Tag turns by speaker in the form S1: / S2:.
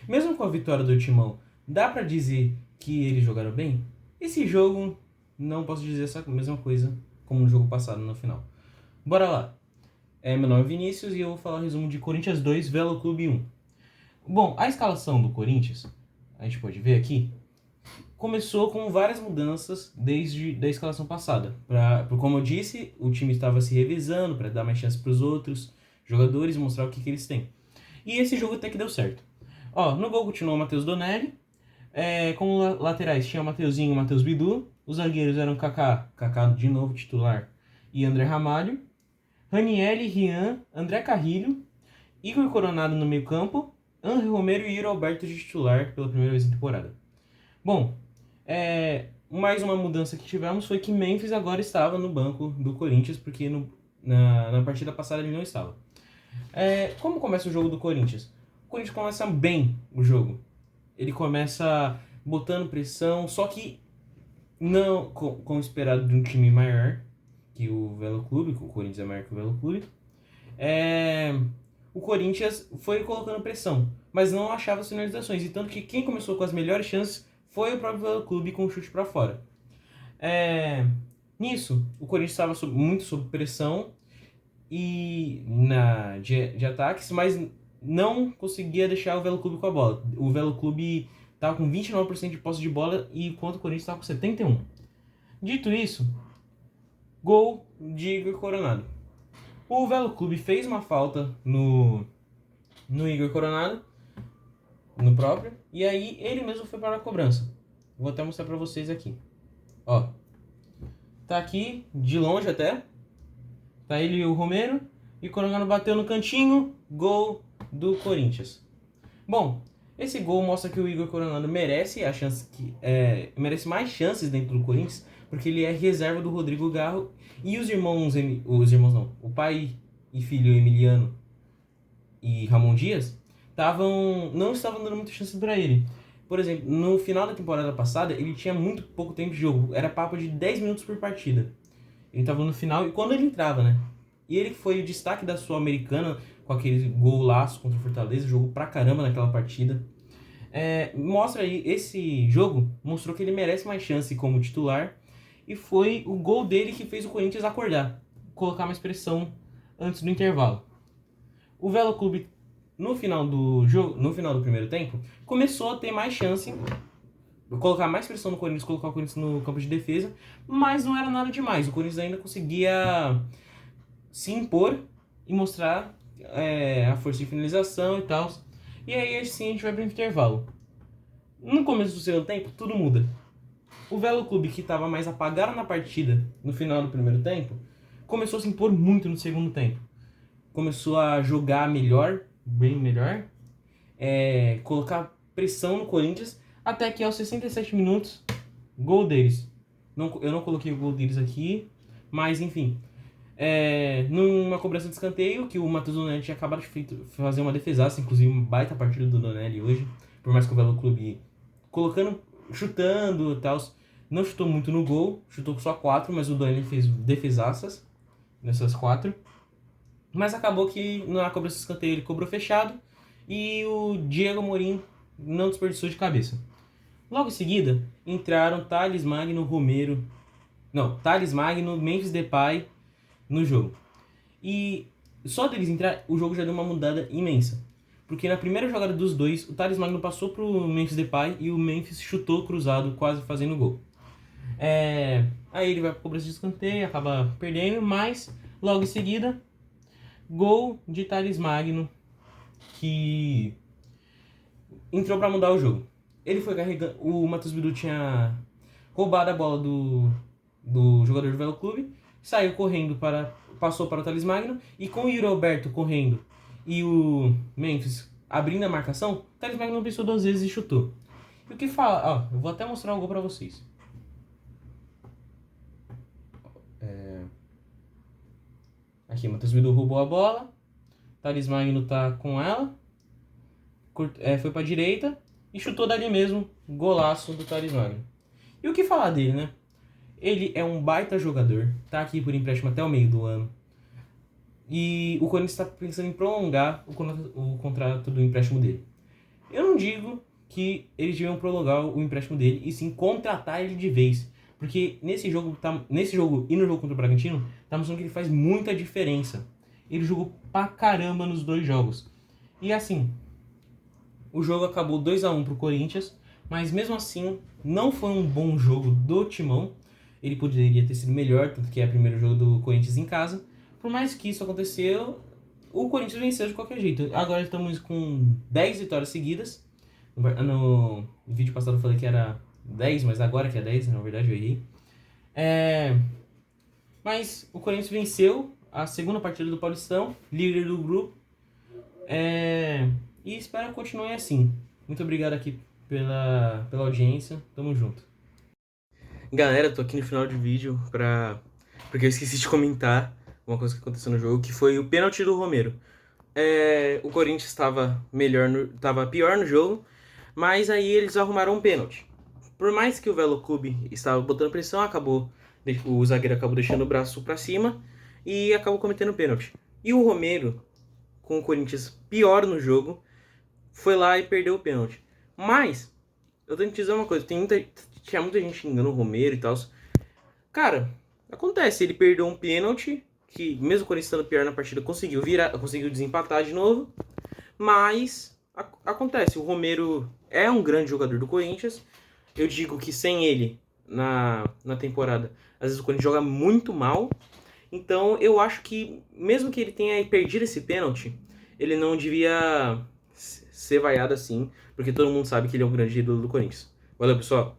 S1: Mesmo com a vitória do Timão, dá pra dizer que eles jogaram bem? Esse jogo, não posso dizer essa mesma coisa como no jogo passado, no final. Bora lá. Meu nome é Vinícius e eu vou falar o resumo de Corinthians 2, Velo Clube 1. Bom, a escalação do Corinthians, a gente pode ver aqui, começou com várias mudanças desde a escalação passada. Como eu disse, o time estava se revezando para dar mais chance para os outros jogadores e mostrar o que eles têm. E esse jogo até que deu certo. No gol continuou o Matheus Donelli. Como laterais tinha o Mateuzinho e o Matheus Bidu. Os zagueiros eram Kaká de novo titular, e André Ramalho. Ranielli, Rian, André Carrilho, Igor Coronado no meio campo, Ángel Romero e Yuri Alberto de titular pela primeira vez na temporada. Bom, mais uma mudança que tivemos foi que Memphis agora estava no banco do Corinthians, porque na partida passada ele não estava. Como começa o jogo do Corinthians? O Corinthians começa bem o jogo. Ele começa botando pressão, só que não como esperado de um time maior que o Velo Clube, que o Corinthians é maior que o Velo Clube. O Corinthians foi colocando pressão, mas não achava sinalizações. E tanto que quem começou com as melhores chances foi o próprio Velo Clube com o chute para fora. Nisso, o Corinthians estava muito sob pressão e de ataques, mas não conseguia deixar o Velo Clube com a bola. O Velo Clube estava com 29% de posse de bola, enquanto o Corinthians estava com 71%. Dito isso, gol de Igor Coronado. O Velo Clube fez uma falta no Igor Coronado, no próprio, e aí ele mesmo foi para a cobrança. Vou até mostrar para vocês aqui. Tá aqui, de longe até. Tá ele e o Romero. E o Coronado bateu no cantinho. Gol do Corinthians. Bom, esse gol mostra que o Igor Coronado merece a chance merece mais chances dentro do Corinthians, porque ele é reserva do Rodrigo Garro. E o pai e filho Emiliano e Ramon Dias não estavam dando muita chance para ele. Por exemplo, no final da temporada passada, ele tinha muito pouco tempo de jogo. Era papo de 10 minutos por partida. Ele estava no final, e quando ele entrava, né? E ele foi o destaque da Sul-Americana, com aquele golaço contra o Fortaleza, jogou pra caramba naquela partida. Mostra aí, esse jogo mostrou que ele merece mais chance como titular, e foi o gol dele que fez o Corinthians acordar, colocar mais pressão antes do intervalo. O Velo Clube, no final do primeiro tempo, começou a ter mais chance, colocar mais pressão no Corinthians, colocar o Corinthians no campo de defesa, mas não era nada demais. O Corinthians ainda conseguia se impor e mostrar a força de finalização e tal. E aí assim a gente vai para o intervalo. No começo do segundo tempo, tudo muda. O Velo Clube, que estava mais apagado na partida no final do primeiro tempo, começou a se impor muito no segundo tempo. Começou a jogar melhor, bem melhor, colocar pressão no Corinthians, até que aos 67 minutos, gol deles. Eu não coloquei o gol deles aqui, mas enfim. Numa cobrança de escanteio, que o Matheus Donelli tinha acabado de fazer uma defesaça, inclusive uma baita partida do Donelli hoje, por mais que o Velo Clube chutando e tal, não chutou muito no gol, chutou só 4, mas o Donelli fez defesaças nessas 4. Mas acabou que na cobrança de escanteio ele cobrou fechado e o Diego Amorim não desperdiçou de cabeça. Logo em seguida, entraram Thales Magno, Memphis Depay no jogo. E só deles entrar, o jogo já deu uma mudada imensa. Porque na primeira jogada dos dois, o Thales Magno passou pro Memphis Depay e o Memphis chutou cruzado, quase fazendo gol. Aí ele vai pra cobrança de escanteio, acaba perdendo, mas logo em seguida, gol de Thales Magno, que entrou para mudar o jogo. Ele foi carregando. O Matheus Bidu tinha roubado a bola do jogador do Velo Clube, saiu correndo passou para o Thales Magno, e com o Yuri Alberto correndo e o Memphis abrindo a marcação, o Thales Magno não pensou 2 vezes e chutou. E o que fala? Eu vou até mostrar o gol para vocês. Aqui, o Matheus Bidu roubou a bola, Thales Magno tá com ela, foi pra direita e chutou dali mesmo, golaço do Thales Magno. E o que falar dele, né? Ele é um baita jogador, tá aqui por empréstimo até o meio do ano. E o Corinthians está pensando em prolongar o contrato do empréstimo dele. Eu não digo que eles deviam prolongar o empréstimo dele e sim contratar ele de vez. Porque nesse jogo e no jogo contra o Bragantino, tá mostrando que ele faz muita diferença. Ele jogou pra caramba nos dois jogos. E assim, o jogo acabou 2-1 pro Corinthians, mas mesmo assim não foi um bom jogo do Timão. Ele poderia ter sido melhor, tanto que é o primeiro jogo do Corinthians em casa. Por mais que isso aconteceu, o Corinthians venceu de qualquer jeito. Agora estamos com 10 vitórias seguidas. No vídeo passado eu falei que era 10, mas agora que é 10, na verdade eu errei. Mas o Corinthians venceu a segunda partida do Paulistão, líder do grupo. E espero que continue assim. Muito obrigado aqui pela audiência. Tamo junto. Galera, tô aqui no final do vídeo porque eu esqueci de comentar uma coisa que aconteceu no jogo, que foi o pênalti do Romero. O Corinthians estava pior no jogo, mas aí eles arrumaram um pênalti. Por mais que o Velo Clube estava botando pressão, o zagueiro acabou deixando o braço pra cima e acabou cometendo pênalti. E o Romero, com o Corinthians pior no jogo, foi lá e perdeu o pênalti. Mas, eu tenho que te dizer uma coisa, tinha muita gente xingando o Romero e tal. Cara, acontece, ele perdeu um pênalti, que mesmo o Corinthians estando pior na partida, conseguiu desempatar de novo. Mas, acontece, o Romero é um grande jogador do Corinthians. Eu digo que sem ele, na temporada, às vezes o Corinthians joga muito mal. Então, eu acho que, mesmo que ele tenha perdido esse pênalti, ele não devia ser vaiado assim, porque todo mundo sabe que ele é um grande ídolo do Corinthians. Valeu, pessoal!